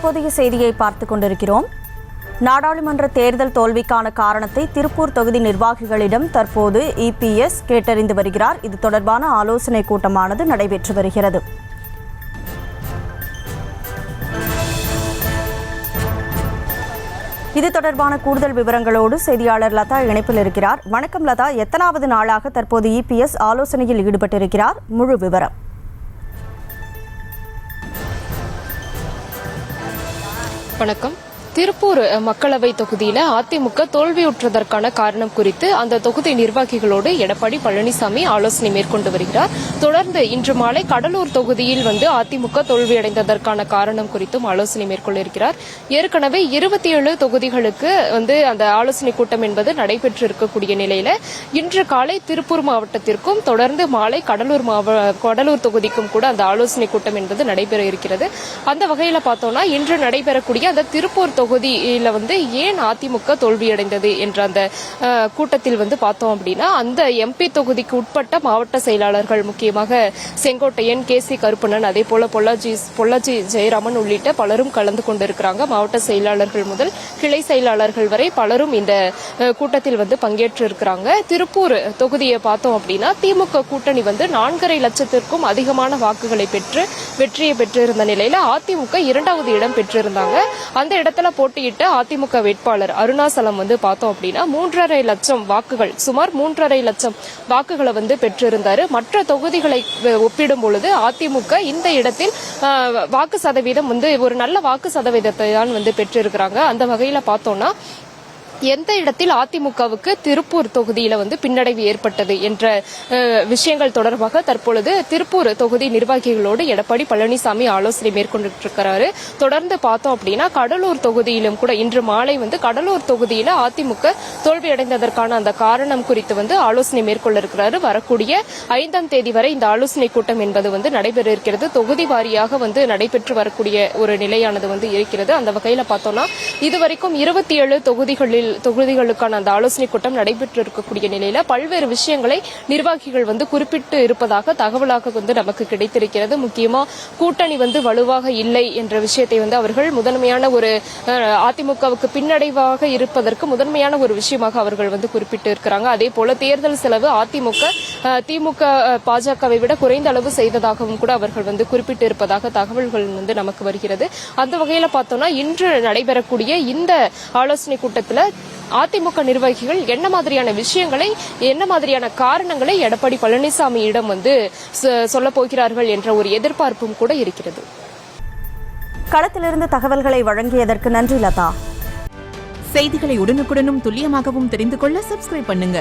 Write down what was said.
தற்போதைய செய்தியை பார்த்துக் கொண்டிருக்கிறோம். நாடாளுமன்ற தேர்தல் தோல்விக்கான காரணத்தை திருப்பூர் தொகுதி நிர்வாகிகளிடம் தற்போது இபிஎஸ் கேட்டறிந்து வருகிறார். இது தொடர்பான ஆலோசனை கூட்டமானது நடைபெற்று வருகிறது. இது தொடர்பான கூடுதல் விவரங்களோடு செய்தியாளர் லதா இணைப்பில் இருக்கிறார். வணக்கம் லதா, எத்தனாவது நாளாக தற்போது இபிஎஸ் ஆலோசனையில் ஈடுபட்டிருக்கிறார்? முழு விவரம். வணக்கம். திருப்பூர் மக்களவை தொகுதியில அதிமுக தோல்வியுற்றதற்கான காரணம் குறித்து அந்த தொகுதி நிர்வாகிகளோடு எடப்பாடி பழனிசாமி ஆலோசனை மேற்கொண்டு வருகிறார். தொடர்ந்து இன்று மாலை கடலூர் தொகுதியில் அதிமுக தோல்வியடைந்ததற்கான காரணம் குறித்தும் ஆலோசனை மேற்கொள்ள இருக்கிறார். ஏற்கனவே 27 தொகுதிகளுக்கு அந்த ஆலோசனை கூட்டம் என்பது நடைபெற்றிருக்கக்கூடிய நிலையில இன்று காலை திருப்பூர் மாவட்டத்திற்கும் தொடர்ந்து மாலை கடலூர் தொகுதிக்கும் கூட அந்த ஆலோசனை கூட்டம் என்பது நடைபெற இருக்கிறது. அந்த வகையில பார்த்தோம்னா இன்று நடைபெறக்கூடிய அந்த திருப்பூர் தொகுதியில ஏன் அதிமுக தோல்வியடைந்தது என்ற அந்த கூட்டத்தில் பார்த்தோம் அப்படின்னா அந்த எம்பி தொகுதிக்கு உட்பட்ட மாவட்ட செயலாளர்கள் முக்கியமாக செங்கோட்டையன், கேசி கருப்பணன், அதே போல பொள்ளாச்சி ஜெயராமன் உள்ளிட்ட பலரும் கலந்து கொண்டிருக்கிறாங்க. மாவட்ட செயலாளர்கள் முதல் கிளை செயலாளர்கள் வரை பலரும் இந்த கூட்டத்தில் பங்கேற்று இருக்கிறாங்க. திருப்பூர் தொகுதியை பார்த்தோம் அப்படின்னா திமுக கூட்டணி 4.5 லட்சத்திற்கும் அதிகமான வாக்குகளை பெற்று வெற்றியை பெற்றிருந்த நிலையில அதிமுக 2வது இடம் பெற்றிருந்தாங்க. அந்த இடத்துல போட்டியிட்ட அதிமுக வேட்பாளர் அருணாசலம் பார்த்தோம் அப்படின்னா 3.5 லட்சம் வாக்குகள், சுமார் 3.5 லட்சம் வாக்குகளை பெற்றிருந்தாரு. மற்ற தொகுதிகளை ஒப்பிடும் பொழுது அதிமுக இந்த இடத்தில் வாக்கு சதவீதம் ஒரு நல்ல வாக்கு சதவீதத்தை தான் பெற்றிருக்கிறாங்க. அந்த வகையில பார்த்தோம்னா எந்த இடத்தில் அதிமுகவுக்கு திருப்பூர் தொகுதியில பின்னடைவு ஏற்பட்டது என்ற விஷயங்கள் தொடர்பாக தற்பொழுது திருப்பூர் தொகுதி நிர்வாகிகளோடு எடப்பாடி பழனிசாமி ஆலோசனை மேற்கொண்டிருக்கிறாரு. தொடர்ந்து பார்த்தோம் அப்படின்னா கடலூர் தொகுதியிலும் கூட இன்று மாலை கடலூர் தொகுதியில அதிமுக தோல்வியடைந்ததற்கான அந்த காரணம் குறித்து ஆலோசனை மேற்கொள்ள இருக்கிறாரு. வரக்கூடிய 5ஆம் தேதி வரை இந்த ஆலோசனை கூட்டம் என்பது நடைபெற இருக்கிறது. தொகுதி வாரியாக நடைபெற்று வரக்கூடிய ஒரு நிலையானது இருக்கிறது. அந்த வகையில பார்த்தோம்னா இதுவரைக்கும் 27 தொகுதிகளுக்கான அந்த ஆலோசனை கூட்டம் நடைபெற்று இருக்கக்கூடிய நிலையில பல்வேறு விஷயங்களை நிர்வாகிகள் குறிப்பிட்டு இருப்பதாக தகவலாக நமக்கு கிடைத்திருக்கிறது. முக்கியமா கூட்டணி வலுவாக இல்லை என்ற விஷயத்தை அவர்கள் முதன்மையான ஒரு அதிமுகவுக்கு பின்னடைவாக இருப்பதற்கு முதன்மையான ஒரு விஷயமாக அவர்கள் குறிப்பிட்டு இருக்கிறாங்க. அதே போல தேர்தல் செலவு திமுக பாஜகவை விட குறைந்த அளவு செய்ததாகவும் கூட அவர்கள் குறிப்பிட்டு இருப்பதாக தகவல்கள் நமக்கு வருகிறது. அந்த வகையில பார்த்தோம்னா இன்று நடைபெறக்கூடிய இந்த ஆலோசனை கூட்டத்தில் அதிமுக நிர்வாகிகள் என்ன மாதிரியான விஷயங்களை, என்ன மாதிரியான காரணங்களை எடப்பாடி பழனிசாமியிடம் சொல்ல போகிறார்கள் என்ற ஒரு எதிர்பார்ப்பும் கூட இருக்கிறது. களத்திலிருந்து தகவல்களை வழங்கியதற்கு நன்றி லதா. செய்திகளை உடனுக்குடனும் துல்லியமாகவும் தெரிந்து கொள்ள சப்ஸ்கிரைப் பண்ணுங்க.